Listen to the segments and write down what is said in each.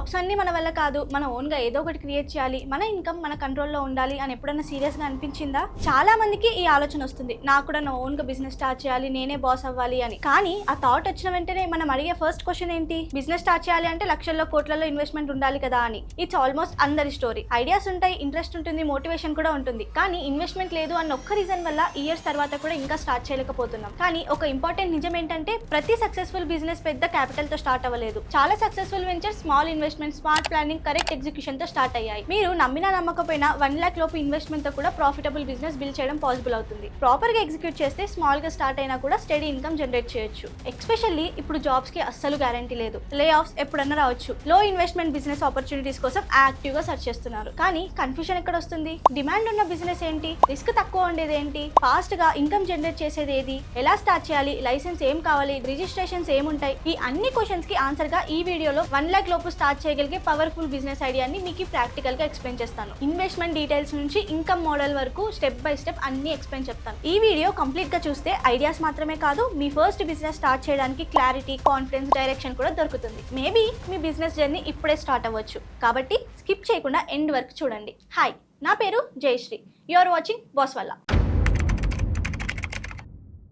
Jobs అన్నీ మన వల్ల కాదు, మన ఓన్గా ఏదో ఒకటి క్రియేట్ చేయాలి, మన ఇన్కమ్ మన కంట్రోల్లో ఉండాలి అని ఎప్పుడన్నా సీరియస్గా అనిపించిందా? చాలా మందికి ఈ ఆలోచన వస్తుంది, నాకు కూడా నా ఓన్గా బిజినెస్ స్టార్ట్ చేయాలి, నేనే బాస్ అవ్వాలి అని. కానీ ఆ థాట్ వచ్చిన వెంటనే మనం అడిగే ఫస్ట్ క్వశ్చన్ ఏంటి? బిజినెస్ స్టార్ట్ చేయాలి అంటే లక్షల్లో కోట్లలో ఇన్వెస్ట్మెంట్ ఉండాలి కదా అని. ఇట్స్ ఆల్మోస్ట్ అందరి స్టోరీ. ఐడియాస్ ఉంటాయి, ఇంట్రెస్ట్ ఉంటుంది, మోటివేషన్ కూడా ఉంటుంది, కానీ ఇన్వెస్ట్మెంట్ లేదు అన్న ఒక్క రీజన్ వల్ల ఇయర్స్ తర్వాత కూడా ఇంకా స్టార్ట్ చేయలేకపోతున్నాం. కానీ ఒక ఇంపార్టెంట్ నిజం ఏంటంటే ప్రతి సక్సెస్ఫుల్ బిజినెస్ పెద్ద క్యాపిటల్ తో స్టార్ట్ అవ్వలేదు. చాలా successful venture small investment, smart planning, correct execution తో స్టార్ట్ అయ్యాయి. మీరు నమ్మినా నమ్మకపోయినా 1 lakh లోపు ఇన్వెస్ట్మెంట్ తో కూడా ప్రాఫిటబుల్ బిజినెస్ బిల్డ్ చేయడం పాసిబుల్ అవుతుంది. ప్రాపర్ గా ఎగ్జిక్యూట్ చేస్తే స్మాల్ గా స్టార్ట్ అయినా కూడా స్టడీ ఇన్కమ్ జనరేట్ చేయొచ్చు. ఎస్పెషల్లీ ఇప్పుడు జాబ్స్ కి అస్సలు గ్యారంటీ లేదు, లే ఆఫ్స్ ఎప్పుడన్నా రావచ్చు. లో ఇన్వెస్ట్మెంట్ బిజినెస్ ఆపర్చునిటీస్ కోసం యాక్టివ్ గా సర్చ్ చేస్తున్నారు. కానీ కన్ఫ్యూజన్ ఎక్కడ వస్తుంది? డిమాండ్ ఉన్న బిజినెస్ ఏంటి, రిస్క్ తక్కువ ఉండేది ఏంటి, ఫాస్ట్ గా ఇన్కమ్ జనరేట్ చేసేది ఏది, ఎలా స్టార్ట్ చేయాలి, లైసెన్స్ ఏం కావాలి, రిజిస్ట్రేషన్స్ ఏముంటాయి, ఈ అన్ని క్వశ్చన్స్ కి ఆన్సర్ గా ఈ వీడియోలో 1 lakh లోపు స్టార్ట్ చేయగలిగే పవర్ఫుల్ బిజినెస్ ఐడియాని మీకు ప్రాక్టికల్ గా ఎక్స్ప్లెయిన్ చేస్తాను. ఇన్వెస్ట్మెంట్ డీటెయిల్స్ నుంచి ఇన్కమ్ మోడల్ వరకు స్టెప్ బై స్టెప్ అన్ని ఎక్స్ప్లెయిన్ చెప్తాను. ఈ వీడియో కంప్లీట్ గా చూస్తే ఐడియాస్ మాత్రమే కాదు, మీ ఫస్ట్ బిజినెస్ స్టార్ట్ చేయడానికి క్లారిటీ, కాన్ఫిడెన్స్, డైరెక్షన్ కూడా దొరుకుతుంది. మేబీ మీ బిజినెస్ జర్నీ ఇప్పుడే స్టార్ట్ అవ్వచ్చు. కాబట్టి స్కిప్ చేయకుండా ఎండ్ వరకు చూడండి. హాయ్, నా పేరు Jayashree. You are watching Bosswala.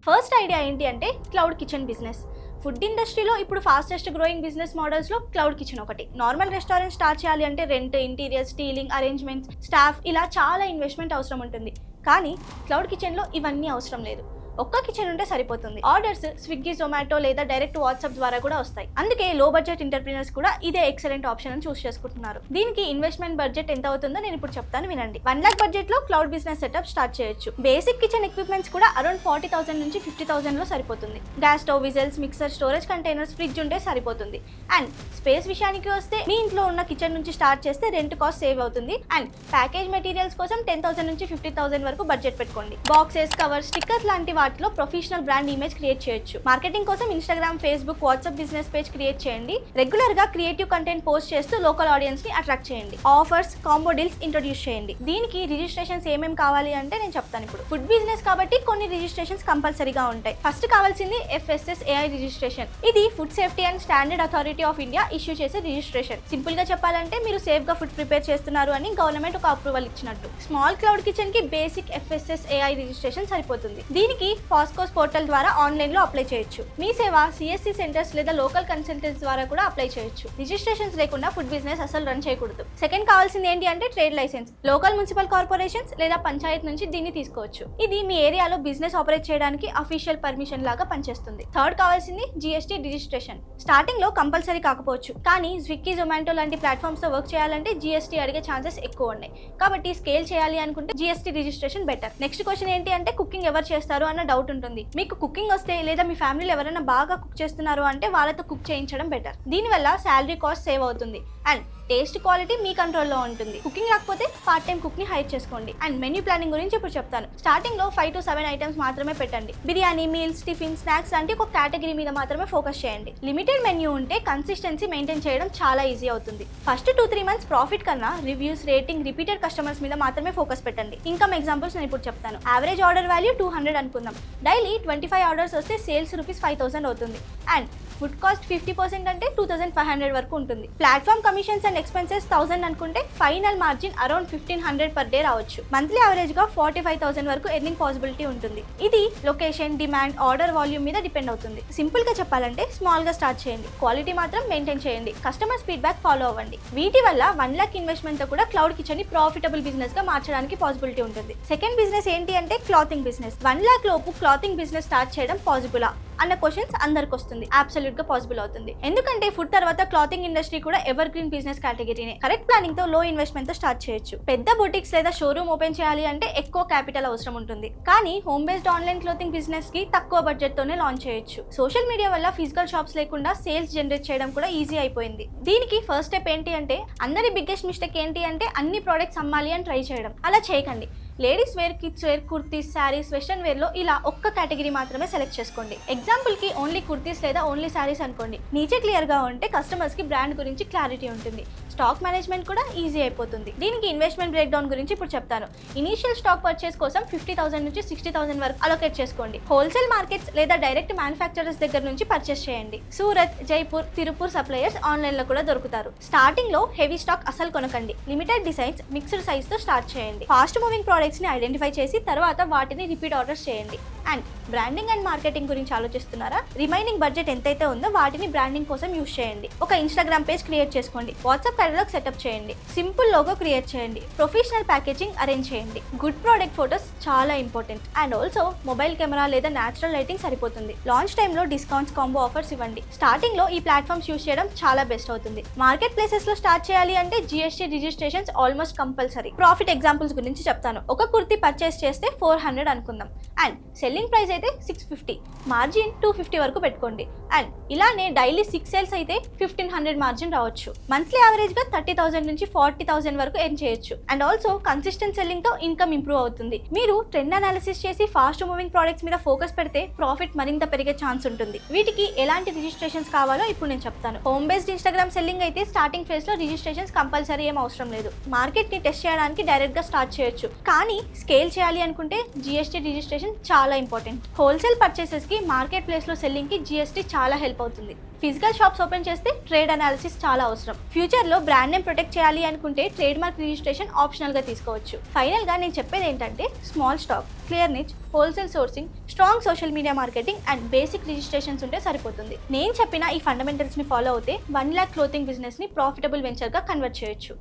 First idea ఏంటి అంటే క్లౌడ్ కిచెన్ బిజినెస్. ఫుడ్ ఇండస్ట్రీలో ఇప్పుడు ఫాస్టెస్ట్ గ్రోయింగ్ బిజినెస్ మోడల్స్లో క్లౌడ్ కిచెన్ ఒకటి. నార్మల్ రెస్టారెంట్ స్టార్ట్ చేయాలి అంటే రెంట్, ఇంటీరియర్, స్టీలింగ్, అరేంజ్మెంట్స్, స్టాఫ్, ఇలా చాలా ఇన్వెస్ట్మెంట్ అవసరం ఉంటుంది. కానీ క్లౌడ్ కిచెన్లో ఇవన్నీ అవసరం లేదు. ఒక్క కిచెన్ ఉంటే సరిపోతుంది. ఆర్డర్స్ స్విగ్గీ, జొమాటో లేదా డైరెక్ట్ వాట్సాప్ ద్వారా కూడా వస్తాయి. అందుకే లో బడ్జెట్ ఎంటర్ప్రినర్స్ కూడా ఇదే ఎక్సలెంట్ ఆప్షన్ అని చూస్ చేసుకుంటున్నారు. దీనికి ఇన్వెస్ట్మెంట్ బడ్జెట్ ఎంత అవుతుందో నేను ఇప్పుడు చెప్తాను, వినండి. 1 lakh బడ్జెట్ లో క్లౌడ్ బిజినెస్ సెటప్ స్టార్ట్ చేయొచ్చు. బేసిక్ కిచెన్ ఎక్విప్మెంట్స్ కూడా అరౌండ్ 40,000 నుంచి 50,000 లో సరిపోతుంది. Gas stove, whistles, mixer, storage containers, fridge ఉంటే సరిపోతుంది. అండ్ స్పేస్ విషయానికి వస్తే మీ ఇంట్లో ఉన్న కిచెన్ నుంచి స్టార్ట్ చేస్తే రెంట్ కాస్ట్ సేవ్ అవుతుంది. అండ్ ప్యాకేజ్ మెటీరియల్స్ కోసం 10,000 నుంచి 50,000 వరకు బడ్జెట్ పెట్టుకోండి. బాక్సెస్, కవర్, స్టిక్కర్స్ లాంటి వాటిలో ప్రొఫెషనల్ బ్రాండ్ ఇమేజ్ క్రియేట్ చేయొచ్చు. మార్కెటింగ్ కోసం Instagram, Facebook, WhatsApp business page create చేయండి. రెగ్యులర్ గా క్రియేటివ్ కంటెంట్ పోస్ట్ చేస్తూ లోకల్ ఆడియన్స్ ని అట్రాక్ట్ చేయండి. ఆఫర్స్, కాంబో డీల్స్ ఇంట్రొడ్యూస్ చేయండి. దీనికి రిజిస్ట్రేషన్స్ ఏమేమి కావాలి అంటే నేను చెప్తాను ఇప్పుడు. ఫుడ్ బిజినెస్ కాబట్టి కొన్ని రిజిస్ట్రేషన్స్ కంపల్సరీగా ఉంటాయి. ఫస్ట్ కావాల్సింది FSSAI రిజిస్ట్రేషన్. ఇది food safety and standard authority of India issue చేసే రిజిస్ట్రేషన్. సింపుల్ గా చెప్పాలంటే మీరు సేఫ్ గా ఫుడ్ ప్రిపేర్ చేస్తున్నారు అని గవర్నమెంట్ ఒక అప్రూవల్ ఇచ్చినట్టు. స్మాల్ క్లౌడ్ కిచెన్ కి బేసిక్ FSSAI రిజిస్ట్రేషన్ సరిపోతుంది. దీనికి ఫాస్కోస్ పోర్టల్ ద్వారా ఆన్లైన్ లో అప్లై చేయొచ్చు. మీ సేవ CSC సెంటర్స్ లేదా లోకల్ కన్సల్టెంట్స్ ద్వారా కూడా అప్లై చేయొచ్చు. రిజిస్ట్రేషన్స్ లేకుండా ఫుడ్ బిజినెస్ అసలు రన్ చేయకూడదు. సెకండ్ కావాల్సింది ఏంటి అంటే trade licence. Local municipal corporations లేదా పంచాయత్ నుంచి దీన్ని తీసుకోవచ్చు. ఇది మీ ఏరియాలో బిజినెస్ ఆపరేట్ చేయడానికి అఫీషియల్ పర్మిషన్ లాగా పనిచేస్తుంది. థర్డ్ కావాల్సింది GST రిజిస్ట్రేషన్. స్టార్టింగ్ లో కంపల్సరీ కాకపోవచ్చు, కానీ స్విగ్గీ, జొమాటో లాంటి ప్లాట్ఫామ్స్ తో వర్క్ చేయాలంటే GST అడిగే ఛాన్సెస్ ఎక్కువ ఉన్నాయి. కాబట్టి స్కేల్ చేయాలి అనుకుంటే GST registration better. Next question ఏంటి అంటే కుకింగ్ ఎవరు చేస్తారు అన్న డౌట్ ఉంటుంది. మీకు కుకింగ్ వస్తే లేదా మీ ఫ్యామిలీలో ఎవరైనా బాగా కుక్ చేస్తున్నారు అంటే వాళ్ళతో కుక్ చేయించడం బెటర్. దీనివల్ల శాలరీ కాస్ట్ సేవ్ అవుతుంది అండ్ టేస్ట్ క్వాలిటీ మీ కంట్రోల్లో ఉంటుంది. కుకింగ్ రాకపోతే పార్ట్ టైం కుక్ ని హైర్ చేసుకోండి. అండ్ మెన్యూ ప్లానింగ్ గురించి ఇప్పుడు చెప్తాను. స్టార్టింగ్ లో 5 to 7 ఐటమ్స్ మాత్రమే పెట్టండి. బిర్యానీ, మీల్స్, టిఫిన్, స్నాక్స్ లాంటి ఒక కేటగిరీ మీద మాత్రమే ఫోకస్ చేయండి. లిమిటెడ్ మెన్యూ ఉంటే కన్సిస్టెన్సీ మెయింటైన్ చేయడం చాలా ఈజీ అవుతుంది. ఫస్ట్ 2-3 months ప్రాఫిట్ కన్నా రివ్యూస్, రేటింగ్, రిపీటెడ్ కస్టమర్స్ మీద మాత్రమే ఫోకస్ పెట్టండి. ఇన్కమ్ ఎగ్జాంపుల్స్ నేను ఇప్పుడు చెప్తాను. యావరేజ్ ఆర్డర్ వాల్యూ 200 అనుకుందాం. డైలీ 25 ఆర్డర్స్ వస్తే సేల్స్ ₹5,000 అవుతుంది. అండ్ ఫుడ్ కాస్ట్ 50% అంటే 2,500 వరకు ఉంటుంది. ప్లాట్ఫామ్ కమిషన్స్ అండ్ ఎక్స్పెన్సెస్ 1000 అనుకుంటే final margin around 1,500 per day రావచ్చు. మంత్లీ యావరేజ్ గా 45,000 వరకు ఎర్నింగ్ పాసిబిలిటీ ఉంటుంది. ఇది లొకేషన్, డిమాండ్, ఆర్డర్ వాల్యూమ్ మీద డిపెండ్ అవుతుంది. సింపుల్ గా చెప్పాలంటే స్మాల్ గా స్టార్ట్ చేయండి, క్వాలిటీ మాత్రం మెయింటైన్ చేయండి, కస్టమర్స్ ఫీడ్బ్యాక్ ఫాలో అవ్వండి. వీటి వల్ల 1 lakh ఇన్వెస్ట్మెంట్ తో కూడా క్లౌడ్ కిచెన్ ని ప్రాఫిటబుల్ బిజినెస్ గా మార్చడానికి పాసిబిలిటీ ఉంటుంది. సెకండ్ బిజినెస్ ఏంటి అంటే క్లాతింగ్ బిజినెస్. 1 lakh లోపు క్లాతింగ్ బిజినెస్ స్టార్ట్ చేయడం పాసిబులా అన్న క్వశ్చన్స్ అందరికి వస్తుంది. అబ్సల్యూట్ గా పాసిబుల్ అవుతుంది. ఎందుకంటే ఫుడ్ తర్వాత క్లాతింగ్ ఇండస్ట్రీ కూడా ఎవర్ గ్రీన్ బిజినెస్ కేటగిరీనే. కరెక్ట్ ప్లానింగ్ తో లో ఇన్వెస్ట్మెంట్ తో స్టార్ట్ చేయొచ్చు. పెద్ద బొటిక్స్ లేదా షోరూమ్ ఓపెన్ చేయాలి అంటే ఎక్కువ క్యాపిటల్ అవసరం ఉంటుంది. కానీ home based online clothing business కి తక్కువ బడ్జెట్ తోనే లాంచ్ చేయొచ్చు. సోషల్ మీడియా వల్ల ఫిజికల్ షాప్స్ లేకుండా సేల్స్ జనరేట్ చేయడం కూడా ఈజీ అయిపోయింది. దీనికి ఫస్ట్ స్టెప్ ఏంటి అంటే అందరి బిగ్గెస్ట్ మిస్టేక్ ఏంటి అంటే అన్ని ప్రోడక్ట్స్ అమ్మాలి అని ట్రై చేయడం. అలా చేయకండి. Ladies wear, kids wear, kurtis, saris, western wear లో ఇలా ఒక్క కేటగిరీ మాత్రమే సెలెక్ట్ చేసుకోండి. ఎగ్జాంపుల్ కి ఓన్లీ కుర్తీస్ లేదా ఓన్లీ శారీస్ అనుకోండి. నీచే క్లియర్ గా ఉంటే కస్టమర్స్ కి బ్రాండ్ గురించి క్లారిటీ ఉంటుంది. స్టాక్ మేనేజ్మెంట్ కూడా ఈజీ అయిపోతుంది. దీనికి ఇన్వెస్ట్మెంట్ బ్రేక్ డౌన్ గురించి ఇప్పుడు చెప్తాను. ఇనీషియల్ స్టాక్ పర్చేస్ కోసం 50,000 నుంచి 60,000 వరకు అలొకేట్ చేసుకోండి. హోల్సేల్ మార్కెట్స్ లేదా డైరెక్ట్ మ్యానుఫ్యాక్చరర్స్ దగ్గర నుంచి పర్చేస్ చేయండి. సూరత్, జైపూర్, తిరుపూర్ సప్లయర్స్ ఆన్లైన్ లో కూడా దొరుకుతారు. స్టార్టింగ్ లో హెవీ స్టాక్ అసలు కొనకండి. లిమిటెడ్ డిజైన్స్, మిక్స్డ్ సైజ్ తో స్టార్ట్ చేయండి. ఫాస్ట్ మూవింగ్ ప్రోడక్ట్స్ ని ఐడెంటిఫై చేసి తర్వాత వాటిని రిపీట్ ఆర్డర్స్ చేయండి. అండ్ బ్రాండింగ్ అండ్ మార్కెటింగ్ గురించి ఆలోచిస్తున్నారా? రిమైనింగ్ బడ్జెట్ ఎంతైతే ఉందో వాటిని బ్రాండింగ్ కోసం యూజ్ చేయండి. ఒక ఇన్స్టాగ్రామ్ పేజ్ క్రియేట్ చేసుకోండి. వాట్సాప్ కేటలాగ్ సెటప్ చేయండి. సింపుల్ లోగో క్రియేట్ చేయండి. ప్రొఫెషనల్ ప్యాకేజింగ్ అరేంజ్ చేయండి. గుడ్ ప్రోడక్ట్ ఫోటోస్ చాలా important. And also mobile camera లేదా న్యాచురల్ లైటింగ్ సరిపోతుంది. లాంచ్ టైంలో డిస్కౌంట్స్, కాంబో ఆఫర్స్ ఇవ్వండి. స్టార్టింగ్ లో ఈ ప్లాట్ఫామ్స్ యూజ్ చేయడం చాలా బెస్ట్ అవుతుంది. మార్కెట్ ప్లేసెస్ లో స్టార్ట్ చేయాలి అంటే GST registrations almost compulsory. Profit examples గురించి చెప్తాను. ఒక కుర్తీ పర్చేస్ చేస్తే 400 అనుకుందాం. అండ్ సెల్లింగ్ ప్రైస్ అయితే 650, మార్జిన్ 250 వరకు పెట్టుకోండి. అండ్ ఇలానే డైలీ 6 సేల్స్ అయితే 1500 మార్జిన్ రావచ్చు. మంత్లీ యావరేజ్ గా 30,000 నుంచి 40,000 వరకు ఎర్న్ చేయొచ్చు. అండ్ ఆల్సో కన్సిస్టెంట్ సెల్లింగ్ తో ఇన్కమ్ ఇంప్రూవ్ అవుతుంది. మీరు ట్రెండ్ అనాలిసిస్ చేసి ఫాస్ట్ మూవింగ్ ప్రోడక్ట్స్ మీద ఫోకస్ పెడితే ప్రాఫిట్ మరింత పెరిగే ఛాన్స్ ఉంటుంది. వీటికి ఎలాంటి రిజిస్ట్రేషన్స్ కావాలో ఇప్పుడు నేను చెప్తాను. హోమ్ బేస్డ్ ఇన్స్టాగ్రామ్ సెల్లింగ్ అయితే స్టార్టింగ్ ఫేజ్ లో రిజిస్ట్రేషన్స్ కంపల్సరీ ఏం అవసరం లేదు. మార్కెట్ ని టెస్ట్ చేయడానికి డైరెక్ట్ గా స్టార్ట్ చేయొచ్చు. కానీ స్కేల్ చేయాలి అనుకుంటే GST రిజిస్ట్రేషన్ చాలా ఇంపార్టెంట్. హోల్సేల్ పర్చేసెస్ కి మార్కెట్ ప్లేస్ లో సెల్లింగ్ కి GST చాలా హెల్ప్ అవుతుంది. ఫిజికల్ షాప్స్ ఓపెన్ చేస్తే ట్రేడ్ అనాలిసిస్ చాలా అవసరం. ఫ్యూచర్ లో బ్రాండ్ నేమ్ ప్రొటెక్ట్ చేయాలి అనుకుంటే ట్రేడ్ మార్క్ రిజిస్ట్రేషన్ ఆప్షనల్ గా తీసుకోవచ్చు. ఫైనల్ గా నేను చెప్పేది ఏంటంటే small stock, clear niche, wholesale sourcing, strong social media marketing and basic registrations ఉంటే సరిపోతుంది. నేను చెప్పిన ఈ ఫండమెంటల్స్ ని ఫాలో అవుతే 1 lakh క్లోతింగ్ బిజినెస్ ని ప్రాఫిటబుల్ వెంచర్ గా కన్వర్ట్ చేయొచ్చు.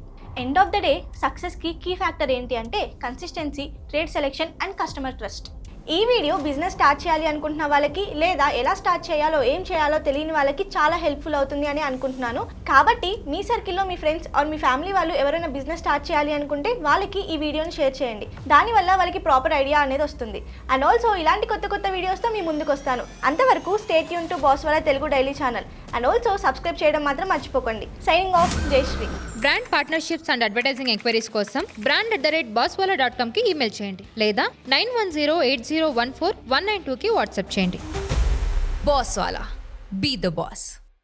End of the day success కి కీ ఫ్యాక్టర్ ఏంటి అంటే consistency, trade selection and customer trust. ఈ వీడియో బిజినెస్ స్టార్ట్ చేయాలి అనుకుంటున్న వాళ్ళకి లేదా ఎలా స్టార్ట్ చేయాలో, ఏం చేయాలో తెలియని వాళ్ళకి చాలా హెల్ప్ఫుల్ అవుతుంది అని అనుకుంటున్నాను. కాబట్టి మీ సర్కిల్లో మీ ఫ్రెండ్స్ ఆర్ మీ ఫ్యామిలీ వాళ్ళు ఎవరైనా బిజినెస్ స్టార్ట్ చేయాలి అనుకుంటే వాళ్ళకి ఈ వీడియోని షేర్ చేయండి. దానివల్ల వాళ్ళకి ప్రాపర్ ఐడియా అనేది వస్తుంది. అండ్ ఆల్సో ఇలాంటి కొత్త కొత్త వీడియోస్తో మీ ముందుకు వస్తాను. అంతవరకు stay tune to Bosswala Telugu daily channel. And also subscribe చేయడం మాత్రం మర్చిపోకండి. Signing off, Jayashree. Brand partnerships and advertising enquiries కోసం brand@bosswala.com కి ఈమెయిల్ చేయండి లేదా 9108014192కి వాట్సాప్ చేయండి. Bosswala. Be the boss.